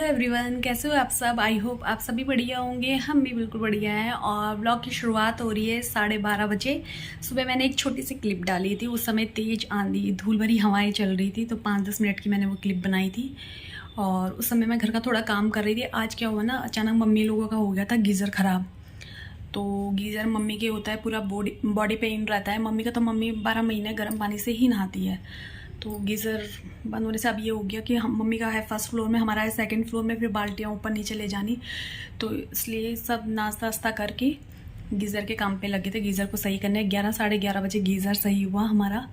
Everyone, कैसे हो आप सब। आई होप आप सभी बढ़िया होंगे। हम भी बिल्कुल बढ़िया हैं। और व्लॉग की शुरुआत हो रही है 12:30 बजे। सुबह मैंने एक छोटी सी क्लिप डाली थी। उस समय तेज़ आंधी धूल भरी हवाएं चल रही थी, तो 5-10 मिनट की मैंने वो क्लिप बनाई थी। और उस समय मैं घर का थोड़ा काम कर रही थी। आज क्या हुआ ना, अचानक मम्मी लोगों का हो गया था गीज़र ख़राब। तो गीज़र मम्मी के होता है, पूरा बॉडी पेन रहता है मम्मी का। तो मम्मी 12 महीने गर्म पानी से ही नहाती है। तो गीज़र बंद होने से अब ये हो गया कि हम मम्मी का है फर्स्ट फ्लोर में, हमारा है सेकंड फ्लोर में, फिर बाल्टियाँ ऊपर नीचे ले जानी। तो इसलिए सब नाश्ता वास्ता करके गीज़र के काम पे लगे थे, गीज़र को सही करने। 11 साढ़े 11 बजे गीज़र सही हुआ हमारा।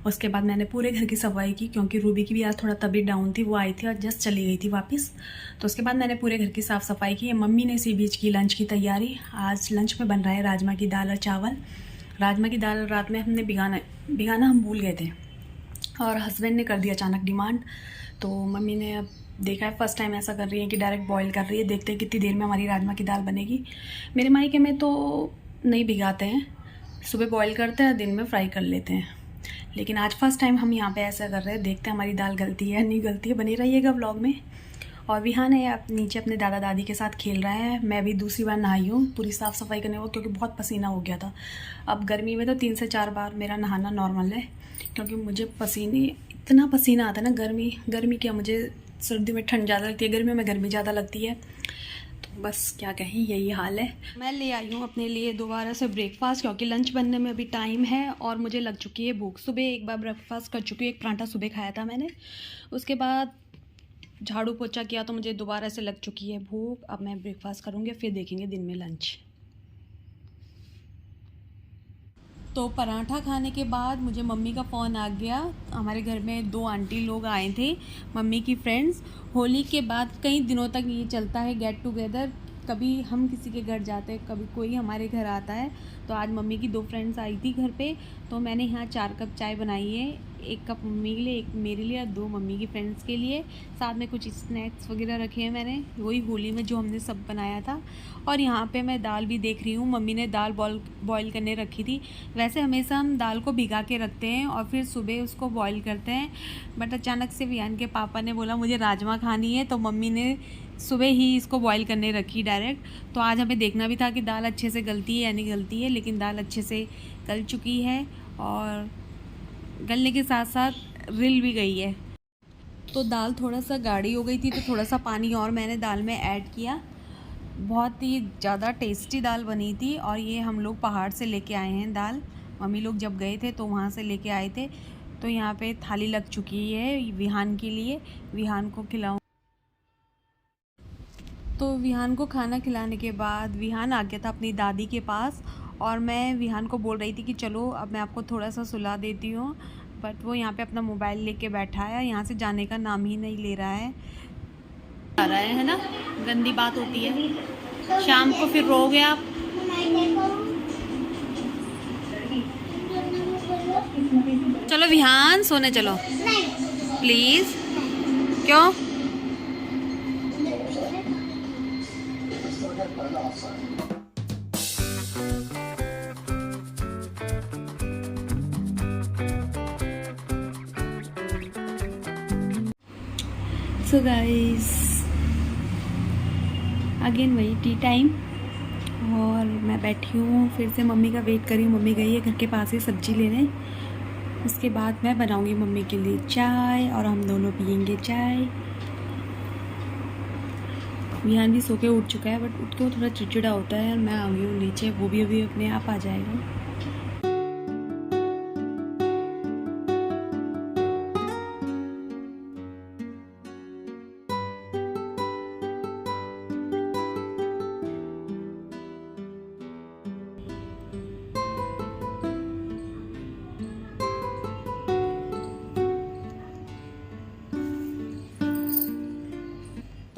उसके बाद मैंने पूरे घर की सफाई की, क्योंकि रूबी की भी आज थोड़ा तबीयत डाउन थी, वो आई थी और जस्ट चली गई थी वापस। तो उसके बाद मैंने पूरे घर की साफ़ सफाई की। मम्मी ने इसी बीच की लंच की तैयारी। आज लंच में बन रहा है राजमा की दाल और चावल। राजमा की दाल रात में हमने भिगाना हम भूल गए थे, और हस्बैंड ने कर दिया अचानक डिमांड। तो मम्मी ने अब देखा है, फर्स्ट टाइम ऐसा कर रही है कि डायरेक्ट बॉईल कर रही है। देखते हैं कितनी देर में हमारी राजमा की दाल बनेगी। मेरे मायके में तो नहीं भिगाते हैं, सुबह बॉईल करते हैं, दिन में फ्राई कर लेते हैं। लेकिन आज फर्स्ट टाइम हम यहाँ पे ऐसा कर रहे हैं। देखते हैं हमारी दाल गलती है नहीं गलती है। बनी रहिएगा व्लॉग में। और विहान है आप नीचे अपने दादा दादी के साथ खेल रहा है। मैं भी दूसरी बार नहाई हूँ पूरी साफ़ सफाई करने को, क्योंकि बहुत पसीना हो गया था। अब गर्मी में तो 3 से 4 बार मेरा नहाना नॉर्मल है, क्योंकि मुझे इतना पसीना आता है ना। गर्मी क्या, मुझे सर्दी में ठंड ज़्यादा लगती है, गर्मी में गर्मी ज़्यादा लगती है। तो बस क्या कहें, यही हाल है। मैं ले आई हूँ अपने लिए दोबारा से ब्रेकफास्ट, क्योंकि लंच बनने में अभी टाइम है और मुझे लग चुकी है भूख। सुबह एक बार ब्रेकफास्ट कर चुकी हूँ, एक पराठा सुबह खाया था मैंने। उसके बाद झाड़ू पोछा किया तो मुझे दोबारा से लग चुकी है भूख। अब मैं ब्रेकफास्ट करूँगी, फिर देखेंगे दिन में लंच। तो पराठा खाने के बाद मुझे मम्मी का फ़ोन आ गया। हमारे घर में 2 आंटी लोग आए थे, मम्मी की फ्रेंड्स। होली के बाद कई दिनों तक ये चलता है गेट टुगेदर। कभी हम किसी के घर जाते हैं, कभी कोई हमारे घर आता है। तो आज मम्मी की 2 फ्रेंड्स आई थी घर पे। तो मैंने यहाँ 4 कप चाय बनाई है। 1 कप मम्मी के लिए, 1 मेरे लिए और 2 मम्मी की फ्रेंड्स के लिए। साथ में कुछ स्नैक्स वगैरह रखे हैं मैंने, वही होली में जो हमने सब बनाया था। और यहाँ पे मैं दाल भी देख रही हूँ, मम्मी ने दाल बॉईल करने रखी थी। वैसे हमेशा हम दाल को भिगा के रखते हैं और फिर सुबह उसको बॉईल करते हैं। बट अचानक से विहान के पापा ने बोला मुझे राजमा खानी है, तो मम्मी ने सुबह ही इसको बॉईल करने रखी डायरेक्ट। तो आज हमें देखना भी था कि दाल अच्छे से गलती है या नहीं गलती है, लेकिन दाल अच्छे से गल चुकी है और गलने के साथ साथ रिल भी गई है। तो दाल थोड़ा सा गाढ़ी हो गई थी, तो थोड़ा सा पानी और मैंने दाल में ऐड किया। बहुत ही ज़्यादा टेस्टी दाल बनी थी। और ये हम लोग पहाड़ से लेके आए हैं दाल। मम्मी लोग जब गए थे तो वहाँ से लेके आए थे। तो यहाँ पे थाली लग चुकी है विहान के लिए, विहान को खिलाऊं। तो विहान को खाना खिलाने के बाद विहान आ गया था अपनी दादी के पास। और मैं विहान को बोल रही थी कि चलो अब मैं आपको थोड़ा सा सुला देती हूँ, बट वो यहाँ पे अपना मोबाइल लेके बैठा है, यहाँ से जाने का नाम ही नहीं ले रहा है। आ रहा है ना, गंदी बात होती है। शाम को फिर रोगे आप। चलो विहान सोने चलो प्लीज। क्यों? सो गाइस, अगेन वही टी टाइम। और मैं बैठी हूँ, फिर से मम्मी का वेट करी। मम्मी गई है घर के पास ही सब्जी लेने। उसके बाद मैं बनाऊंगी मम्मी के लिए चाय और हम दोनों पियेंगे चाय। विहान भी सो के उठ चुका है, बट उठ के वो थोड़ा चिड़चिड़ा होता है। मैं आ गई हूँ नीचे, वो भी अभी अपने आप आ जाएगा।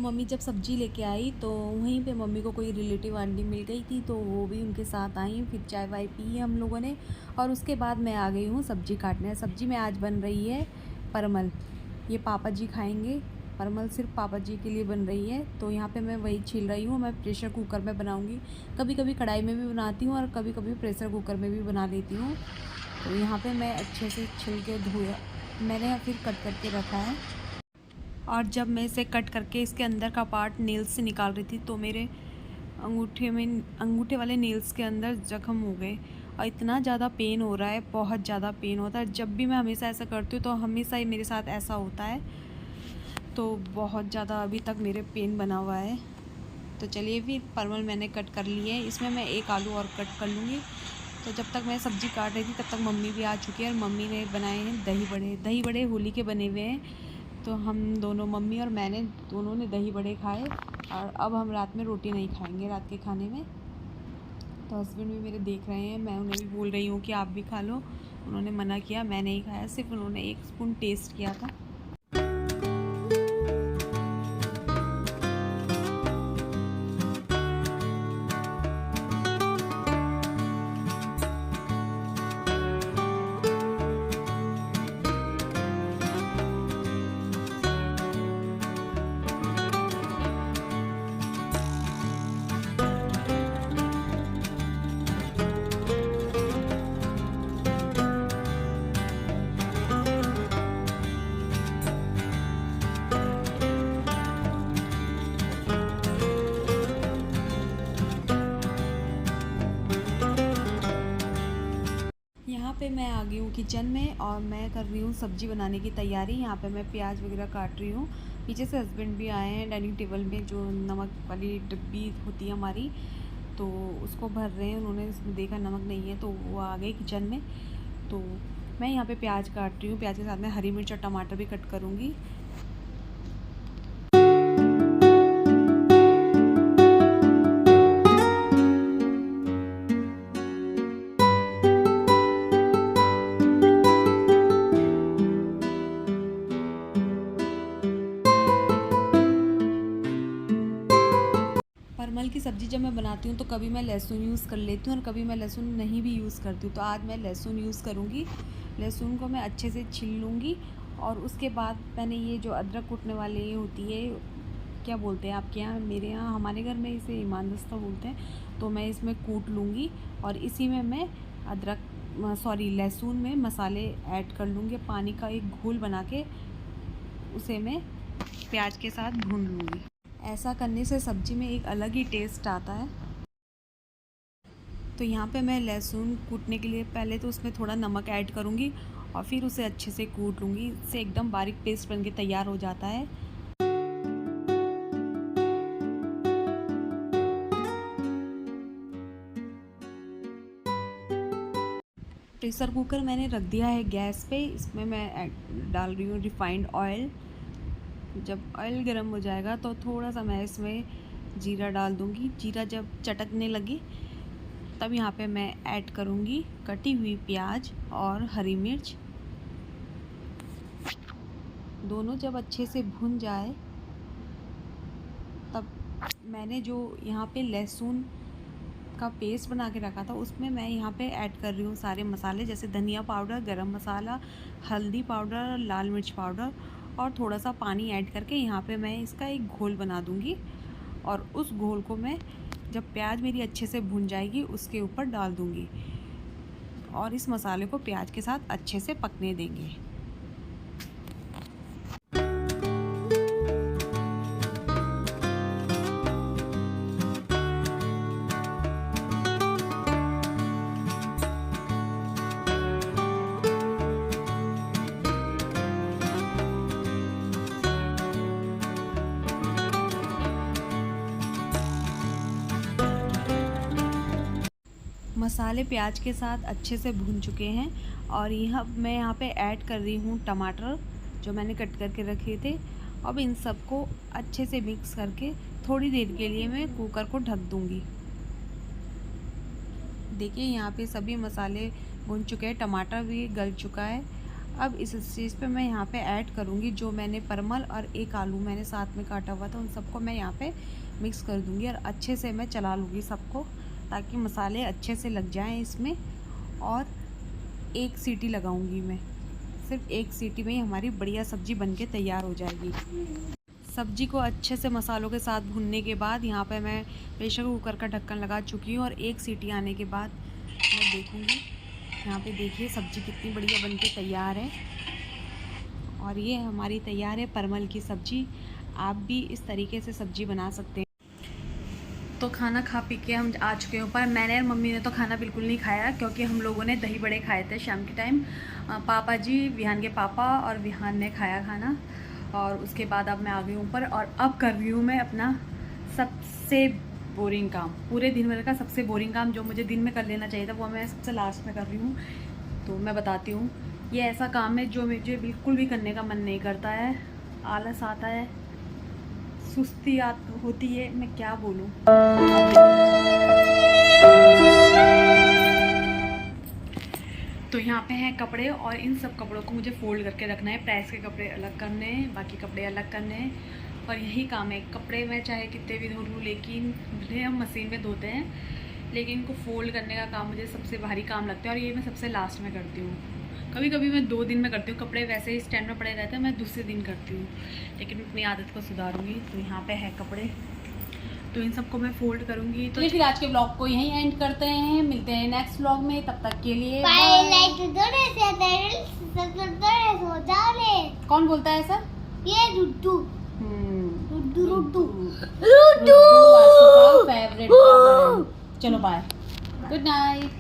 मम्मी जब सब्जी लेके आई तो वहीं पे मम्मी को कोई रिलेटिव आंटी मिल गई थी, तो वो भी उनके साथ आई। फिर चाय वाय पी हम लोगों ने, और उसके बाद मैं आ गई हूँ सब्जी काटने। सब्जी में आज बन रही है परमल। ये पापा जी खाएंगे। परमल सिर्फ पापा जी के लिए बन रही है। तो यहाँ पे मैं वही छील रही हूँ। मैं प्रेशर कुकर में बनाऊँगी, कभी कभी कढ़ाई में भी बनाती हूँ और कभी कभी प्रेशर कुकर में भी बना लेती हूँ। तो यहाँ पर मैं अच्छे से छिल के धोया मैंने, फिर कट करके रखा है। और जब मैं इसे कट करके इसके अंदर का पार्ट नेल्स से निकाल रही थी तो मेरे अंगूठे वाले नेल्स के अंदर ज़ख्म हो गए और इतना ज़्यादा पेन हो रहा है, बहुत ज़्यादा पेन होता है। जब भी मैं हमेशा ऐसा करती हूँ तो हमेशा ही मेरे साथ ऐसा होता है, तो बहुत ज़्यादा अभी तक मेरे पेन बना हुआ है। तो चलिए फिर परवल मैंने कट कर लिए हैं, इसमें मैं एक आलू और कट कर लूँगी। तो जब तक मैं सब्ज़ी काट रही थी तब तक मम्मी भी आ चुकी है और मम्मी ने बनाए हैं दही बड़े। दही बड़े होली के बने हुए हैं, तो हम दोनों, मम्मी और मैंने दोनों ने दही बड़े खाए। और अब हम रात में रोटी नहीं खाएंगे रात के खाने में। तो हस्बैंड भी मेरे देख रहे हैं, मैं उन्हें भी बोल रही हूँ कि आप भी खा लो। उन्होंने मना किया, मैं नहीं खाया, सिर्फ उन्होंने 1 स्पून टेस्ट किया था। यहाँ पे मैं आ गई हूँ किचन में और मैं कर रही हूँ सब्ज़ी बनाने की तैयारी। यहाँ पे मैं प्याज वगैरह काट रही हूँ। पीछे से हस्बैंड भी आए हैं, डाइनिंग टेबल में जो नमक वाली डिब्बी होती है हमारी, तो उसको भर रहे हैं। उन्होंने इसमें देखा नमक नहीं है तो वो आ गए किचन में। तो मैं यहाँ पे प्याज काट रही हूँ, प्याज के साथ में हरी मिर्च और टमाटर भी कट करूँगी। परमल की सब्ज़ी जब मैं बनाती हूँ तो कभी मैं लहसुन यूज़ कर लेती हूँ और कभी मैं लहसुन नहीं भी यूज़ करती हूँ। तो आज मैं लहसुन यूज़ करूँगी। लहसुन को मैं अच्छे से छील लूँगी और उसके बाद मैंने ये जो अदरक कूटने वाली होती है, क्या बोलते हैं आपके यहाँ, मेरे यहाँ, हमारे घर में इसे ईमानदस्ता बोलते हैं। तो मैं इसमें कूट लूँगी और इसी में मैं लहसुन में मसाले ऐड कर लूँगी। पानी का एक घोल बना के उसे मैं प्याज के साथ भून लूँगी। ऐसा करने से सब्ज़ी में एक अलग ही टेस्ट आता है। तो यहाँ पे मैं लहसुन कूटने के लिए पहले तो उसमें थोड़ा नमक ऐड करूँगी और फिर उसे अच्छे से कूट लूँगी। इससे एकदम बारीक पेस्ट बनके तैयार हो जाता है। प्रेशर कुकर मैंने रख दिया है गैस पे। इसमें मैं डाल रही हूँ रिफाइंड ऑयल। जब ऑयल गर्म हो जाएगा तो थोड़ा सा मैं इसमें जीरा डाल दूँगी। जीरा जब चटकने लगे तब यहाँ पे मैं ऐड करूँगी कटी हुई प्याज और हरी मिर्च। दोनों जब अच्छे से भुन जाए तब मैंने जो यहाँ पे लहसुन का पेस्ट बना के रखा था उसमें मैं यहाँ पे ऐड कर रही हूँ सारे मसाले, जैसे धनिया पाउडर, गरम मसाला, हल्दी पाउडर, लाल मिर्च पाउडर और थोड़ा सा पानी ऐड करके यहाँ पे मैं इसका एक घोल बना दूँगी। और उस घोल को मैं जब प्याज मेरी अच्छे से भुन जाएगी उसके ऊपर डाल दूँगी और इस मसाले को प्याज के साथ अच्छे से पकने देंगे। मसाले प्याज के साथ अच्छे से भून चुके हैं और मैं यहाँ पे ऐड कर रही हूँ टमाटर जो मैंने कट करके रखे थे। अब इन सबको अच्छे से मिक्स करके थोड़ी देर के लिए मैं कुकर को ढक दूँगी। देखिए यहाँ पे सभी मसाले भून चुके हैं, टमाटर भी गल चुका है। अब इस स्टेज पे मैं यहाँ पे ऐड करूँगी जो मैंने परमल और एक आलू मैंने साथ में काटा हुआ था, उन सबको मैं यहाँ पे मिक्स कर दूँगी और अच्छे से मैं चला लूँगी सबको, ताकि मसाले अच्छे से लग जाएं इसमें। और एक सीटी लगाऊंगी मैं, सिर्फ एक सीटी में ही हमारी बढ़िया सब्ज़ी बनके तैयार हो जाएगी। सब्ज़ी को अच्छे से मसालों के साथ भुनने के बाद यहाँ पे मैं प्रेशर कुकर का ढक्कन लगा चुकी हूँ और एक सीटी आने के बाद मैं देखूँगी। यहाँ पे देखिए सब्ज़ी कितनी बढ़िया बनके तैयार है और ये हमारी तैयार है परमल की सब्जी। आप भी इस तरीके से सब्जी बना सकते हैं। तो खाना खा पी के हम आ चुके हैं ऊपर। मैंने और मम्मी ने तो खाना बिल्कुल नहीं खाया, क्योंकि हम लोगों ने दही बड़े खाए थे शाम के टाइम। पापा जी, विहान के पापा और विहान ने खाया खाना, और उसके बाद अब मैं आ गई ऊपर और अब कर रही हूँ मैं अपना सबसे बोरिंग काम, पूरे दिन भर का सबसे बोरिंग काम जो मुझे दिन में कर लेना चाहिए था, वो मैं सबसे लास्ट में कर रही हूँ। तो मैं बताती हूँ, ये ऐसा काम है जो मुझे बिल्कुल भी करने का मन नहीं करता है। आलस आता है, सुस्ती होती है, मैं क्या बोलूँ। तो यहाँ पे हैं कपड़े, और इन सब कपड़ों को मुझे फोल्ड करके रखना है। प्रेस के कपड़े अलग करने हैं, बाकी कपड़े अलग करने हैं, और यही काम है। कपड़े मैं चाहे कितने भी धो लूँ, लेकिन भले हम मशीन में धोते हैं, लेकिन इनको फोल्ड करने का काम मुझे सबसे भारी काम लगता है, और ये मैं सबसे लास्ट में करती हूँ। कभी कभी मैं 2 दिन में करती हूँ, कपड़े वैसे ही स्टैंड में पड़े रहते हैं, मैं दूसरे दिन करती हूँ, लेकिन अपनी आदत को सुधारूँगी। तो यहाँ पे है कपड़े, तो इन सबको मैं फोल्ड करूँगी। तो फिर आज के ब्लॉग को यहीं एंड करते हैं, मिलते हैं नेक्स्ट ब्लॉग में, तब तक के लिए कौन बोलता है ऐसा? ये रुड्डू फेवरेट। चलो बाय, गुड नाइट।